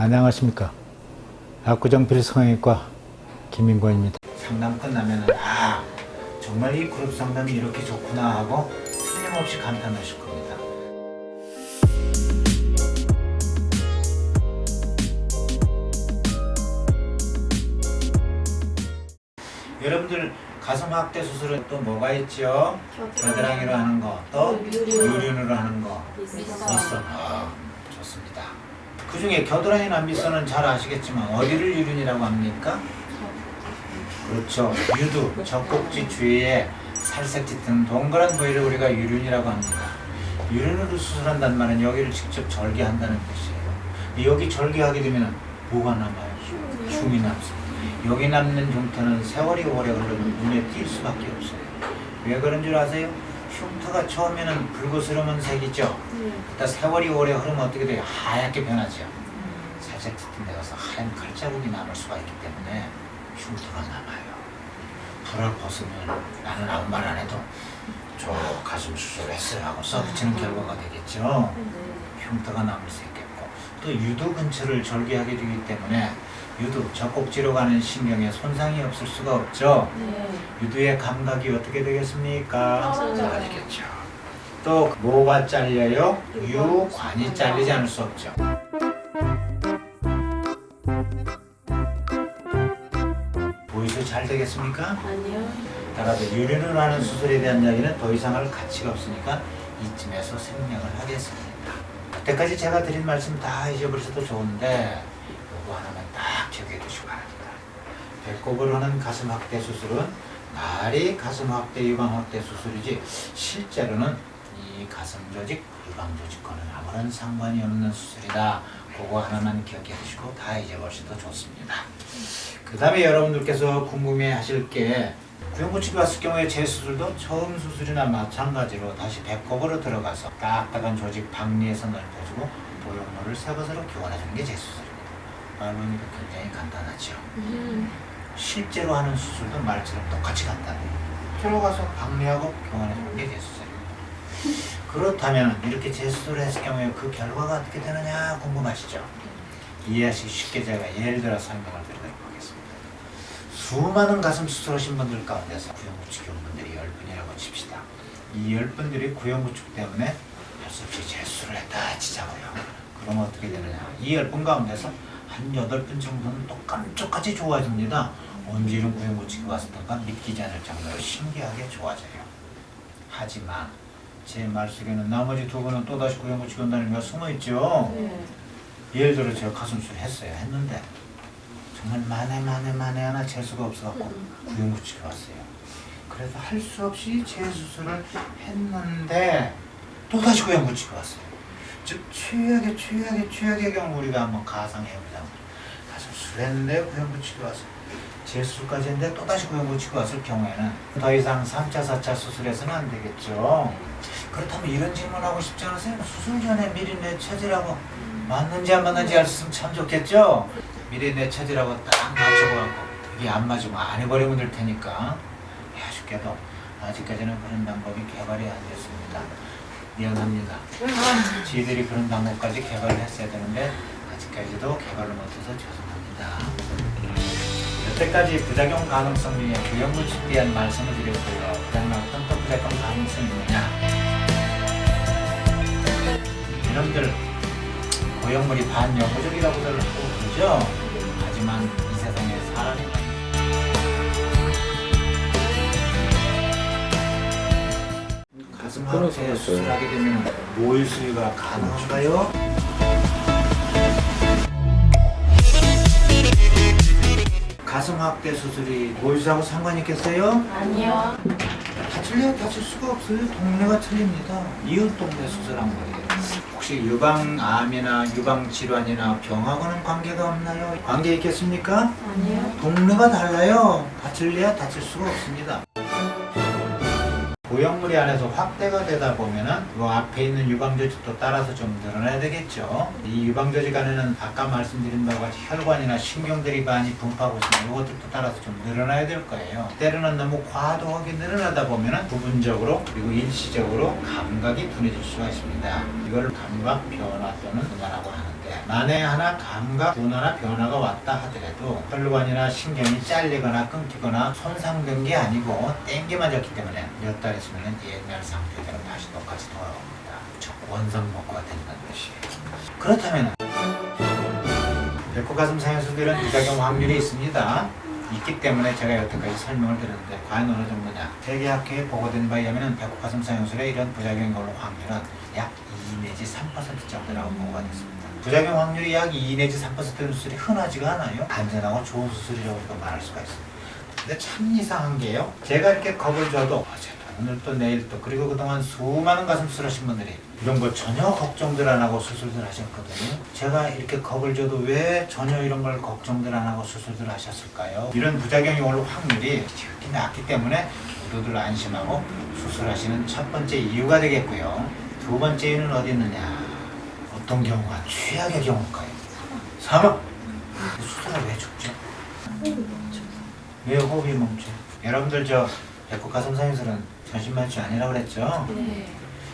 안녕하십니까. 압구정 필성형외과 김인권입니다. 상담 끝나면은 정말 이 그룹 상담이 이렇게 좋구나 하고 틀림없이 감탄하실 겁니다. 여러분들 가슴 확대 수술은 또 뭐가 있죠? 겨드랑이로 하는 거, 또 유륜으로 하는 거, 밑선. 좋습니다. 그 중에 겨드랑이나 밑선은 잘 아시겠지만 어디를 유륜이라고 합니까? 그렇죠. 유두, 젖꼭지 주위에 살색 짙은 동그란 부위를 우리가 유륜이라고 합니다. 유륜으로 수술한다는 말은 여기를 직접 절개한다는 뜻이에요. 여기 절개하게 되면 뭐가 남아요? 흉이 남습니다. 여기 남는 흉터는 세월이 오래 흐르면 눈에 띌 수밖에 없어요. 왜 그런 줄 아세요? 흉터가 처음에는 붉으스름한 색이죠. 그러다 세월이 오래 흐르면 어떻게 돼요? 하얗게 변하죠. 살짝 짙은 데 가서 하얀 칼자국이 남을 수가 있기 때문에 흉터가 남아요. 불을 벗으면 나는 아무 말 안 해도 저 가슴 수술했어요 하고 써붙이는 결과가 되겠죠. 흉터가 남을 수 있겠고, 또 유두 근처를 절개하게 되기 때문에 유두, 젖꼭지로 가는 신경에 손상이 없을 수가 없죠. 유두의 감각이 어떻게 되겠습니까? 좋아지겠죠. 또 뭐가 잘려요? 유관이 잘리지 않을 수 없죠. 보이소 잘 되겠습니까? 아니요. 따라서 유륜으로 하는 수술에 대한 이야기는 더 이상 할 가치가 없으니까 이쯤에서 생략을 하겠습니다. 그때까지 제가 드린 말씀 다 잊어버리셔도 좋은데 요거 하나만 딱 기억해 두시기 바랍니다. 배꼽으로 하는 가슴 확대 수술은 날이 가슴 확대, 유방 확대 수술이지 실제로는 이 가슴 조직, 유방 조직과는 아무런 상관이 없는 수술이다. 그거 하나만 기억해 두시고 다 잊어버리셔도 좋습니다. 그 다음에 여러분들께서 궁금해 하실 게 구형부치기 왔을 경우에 제 수술도 처음 수술이나 마찬가지로 다시 배꼽으로 들어가서 딱딱한 조직 박리에서 넓혀주고 보형물을 새 것으로 교환해주는 게 제 수술입니다. 말보니까 굉장히 간단하죠. 실제로 하는 수술도 말처럼 똑같이 간단해요. 들어가서 박리하고 교환해주는 게 제 수술입니다. 그렇다면 이렇게 제 수술을 했을 경우에 그 결과가 어떻게 되느냐 궁금하시죠? 이해하시기 쉽게 제가 예를 들어 설명을 드리도록 하겠습니다. 수많은 가슴 수술하신 분들 가운데서 구형부치기 온 분들이 10분이라고 칩시다. 이 10분들이 구형부치기 때문에 할 수 없이 제 수술을 했다 치자고요. 그러면 어떻게 되느냐? 이 10분 가운데서 한 8분 정도는 또 깜짝같이 좋아집니다. 언제 이런 구형부치기 왔었던가 믿기지 않을 정도로 신기하게 좋아져요. 하지만 제 말 속에는 나머지 2분은 또다시 구형부치기 온다는 의미가 숨어있죠. 예를 들어 제가 가슴 수술 했는데 정말 만에 하나 재수가 없어갖고 구형부치기 왔어요. 그래서 할 수 없이 재수술을 했는데 또다시 구형부치기 왔어요. 즉 최악의 경우 우리가 한번 가상해보자. 가슴 수술했는데 구형부치기 왔어요. 재수술까지 했는데 또다시 구형부치기 왔을 경우에는 더 이상 3차, 4차 수술해서는 안 되겠죠. 그렇다면 이런 질문하고 싶지 않으세요? 수술 전에 미리 내 처지라고 맞는지 안 맞는지 알 수 있으면 참 좋겠죠? 미리 내 처지라고 딱 맞춰갖고 이게 안 맞으면 안 해버리면 될 테니까 아쉽게도 아직까지는 그런 방법이 개발이 안 됐습니다. 미안합니다. 저희들이 그런 방법까지 개발을 했어야 되는데 아직까지도 개발을 못해서 죄송합니다. 여태까지 부작용 가능성 중에 구형부치기에 대한 말씀을 드렸고요. 그다음에 어떤 또 부작용 가능성이 있느냐? 여러분들 고형물이 반영구적이라고들 하고 그러죠? 하지만 이 세상에 사람이 가슴 확대 수술하게 되면 모유 수유가 가능한가요? 가슴 확대 수술이 모유 수하고 상관이 있겠어요? 아니요. 다칠 수가 없어요. 동네가 틀립니다. 이웃 동네 수술한 거예요. 혹시 유방암이나 유방질환이나 병하고는 관계가 없나요? 관계 있겠습니까? 아니요. 동네가 달라요. 다칠래야 다칠 수가 없습니다. 고형물이 안에서 확대가 되다 보면은 그 앞에 있는 유방조직도 따라서 좀 늘어나야 되겠죠. 이 유방조직 안에는 아까 말씀드린 바와 같이 혈관이나 신경들이 많이 분포하고 있으면 이것들도 따라서 좀 늘어나야 될 거예요. 때로는 너무 과도하게 늘어나다 보면은 부분적으로 그리고 일시적으로 감각이 둔해질 수가 있습니다. 이걸 감각 변화 또는 변화라고 하는데 만에 하나 감각 둔화나 변화가 왔다 하더라도 혈관이나 신경이 잘리거나 끊기거나 손상된 게 아니고 땡기만 졌기 때문에 몇 달 있으면 옛날 상태대로 다시 똑같이 돌아옵니다. 즉 원상 복구가 된다는 것이에요. 그렇다면 배꼽 가슴 상해수들은 부작용 확률이 있습니다. 있기 때문에 제가 여태까지 설명을 드렸는데 과연 어느 정도냐? 세계학회에 보고된 바에 의하면 배꼽 가슴 상해술의 이런 부작용이 올 확률은 약 2 내지 3% 정도라고 보고가 됐습니다. 부작용 확률이 약 2 내지 3%는 수술이 흔하지가 않아요. 안전하고 좋은 수술이라고 말할 수가 있습니다. 근데 참 이상한 게요. 제가 이렇게 겁을 줘도 어제도 오늘 또 내일 또 그리고 그동안 수많은 가슴 수술 하신 분들이 이런 거 전혀 걱정들 안 하고 수술들 하셨거든요. 제가 이렇게 겁을 줘도 왜 전혀 이런 걸 걱정들 안 하고 수술들 하셨을까요? 이런 부작용이 올 확률이 지극히 낮기 때문에 모두들 안심하고 수술하시는 첫 번째 이유가 되겠고요. 두 번째 이유는 어디 있느냐? 어떤 경우가 최악의 경우일까요? 사망! 수술을 왜 죽죠? 왜 호흡이 멈춰요? 여러분들 저 배꼽 가슴 상해술은 전신마취 아니라고 그랬죠? 네.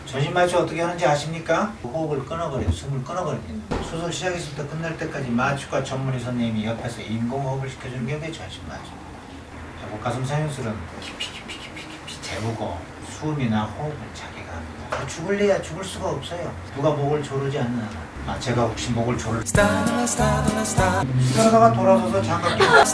전신마취 어떻게 하는지 아십니까? 호흡을 끊어버려요. 숨을 끊어버립니다. 수술 시작했을 때 끝날 때까지 마취과 전문의 선생님이 옆에서 인공호흡을 시켜주는 게 그게 전신마취. 배꼽 가슴 상해술은 깊이 재우고 숨이나 호흡은 자기가 합니다. 죽을래야 죽을 수가 없어요. 누가 목을 조르지 않는 한. 제가 혹시 목을 조를 그러다가 돌아서서 장갑 끼고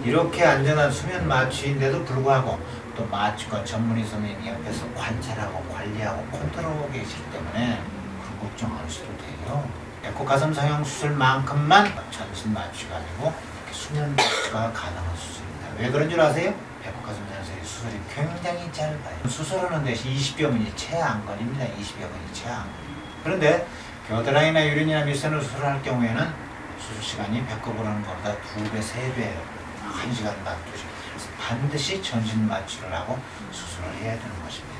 이렇게 안전한 수면 마취인데도 불구하고 또 마취과 전문의 선생님이 옆에서 관찰하고 관리하고 컨트롤하고 계시기 때문에 그런 걱정 안 하셔도 돼요. 배꼽 가슴 상형 수술만큼만 전신 마취가 아니고 수면 마취가 가능한 수술입니다. 왜 그런 줄 아세요? 배꼽 가슴 상형 수술이 굉장히 짧아요. 수술하는 데서 20여 분이 채 안 걸립니다. 20여 분이 채 안 걸립니다. 그런데 겨드랑이나 유린이나 밑선을 수술할 경우에는 수술 시간이 배꼽으로 하는 것보다 2배, 3배예요. 1시간 반, 2시간. 그래서 반드시 전신 마취를 하고 수술을 해야 되는 것입니다.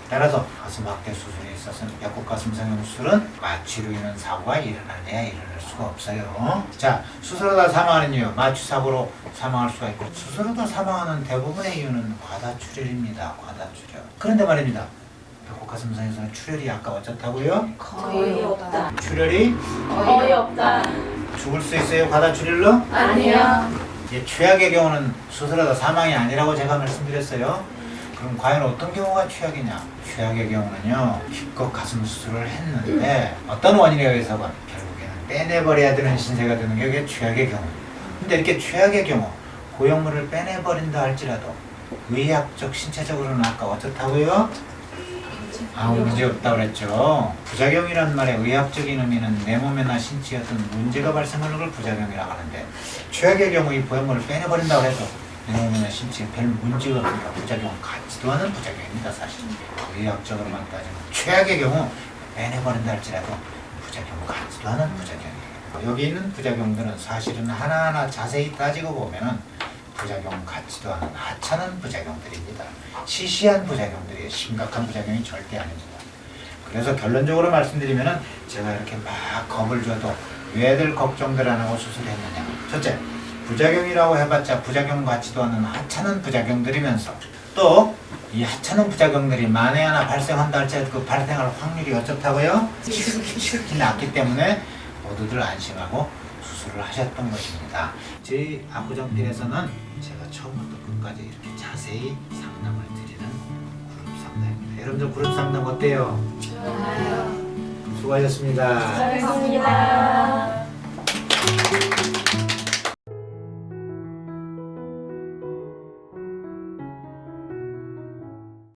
따라서 가슴 확대 수술에 있어서는 배꼽 가슴 상형 수술은 마취로 인한 사고가 일어나야 일어날 수가 없어요. 자, 수술하다 사망하는 이유, 마취 사고로 사망할 수가 있고 수술하다 사망하는 대부분의 이유는 과다출혈입니다. 과다출혈. 그런데 말입니다. 배꼽 가슴 상해서는 출혈이 아까 어쩌다고요? 거의 없다. 출혈이 거의 없다. 죽을 수 있어요? 과다출혈로? 아니요. 최악의 경우는 수술하다 사망이 아니라고 제가 말씀드렸어요. 그럼 과연 어떤 경우가 최악이냐? 최악의 경우는요, 기껏 가슴 수술을 했는데 어떤 원인에 의해서건 결국에는 빼내버려야 되는 신세가 되는 게 그게 최악의 경우. 근데 이렇게 최악의 경우, 고형물을 빼내버린다 할지라도 의학적, 신체적으로는 아까 어떻다고요? 아무 문제 없다고 그랬죠. 부작용이란 말의 의학적인 의미는 내 몸이나 신체에 어떤 문제가 발생하는 걸 부작용이라고 하는데 최악의 경우 이 고형물을 빼내버린다고 해도 내 몸이나 신체에 별 문제가 없으니까 부작용은 같지도 않은 부작용입니다. 사실 의학적으로만 따지면 최악의 경우 빼내버린다 할지라도 부작용은 같지도 않은 부작용이에요. 여기 있는 부작용들은 사실은 하나하나 자세히 따지고 보면은 부작용 같지도 않은 하찮은 부작용들입니다. 시시한 부작용들이 심각한 부작용이 절대 아닙니다. 그래서 결론적으로 말씀드리면은 제가 이렇게 막 겁을 줘도 왜들 걱정들 안 하고 수술했느냐. 첫째, 부작용이라고 해봤자 부작용 같지도 않은 하찮은 부작용들이면서 또 이 하찮은 부작용들이 만에 하나 발생한다 할지라도 그 발생할 확률이 어떻다고요? 지극히 낮기 때문에 모두들 안심하고 수술을 하셨던 것입니다. 저희 압구정필에서는 제가 처음부터 끝까지 이렇게 자세히 상담을 드리는 그룹 상담입니다. 여러분들 그룹 상담 어때요? 좋아요. 수고하셨습니다. 수고하셨습니다.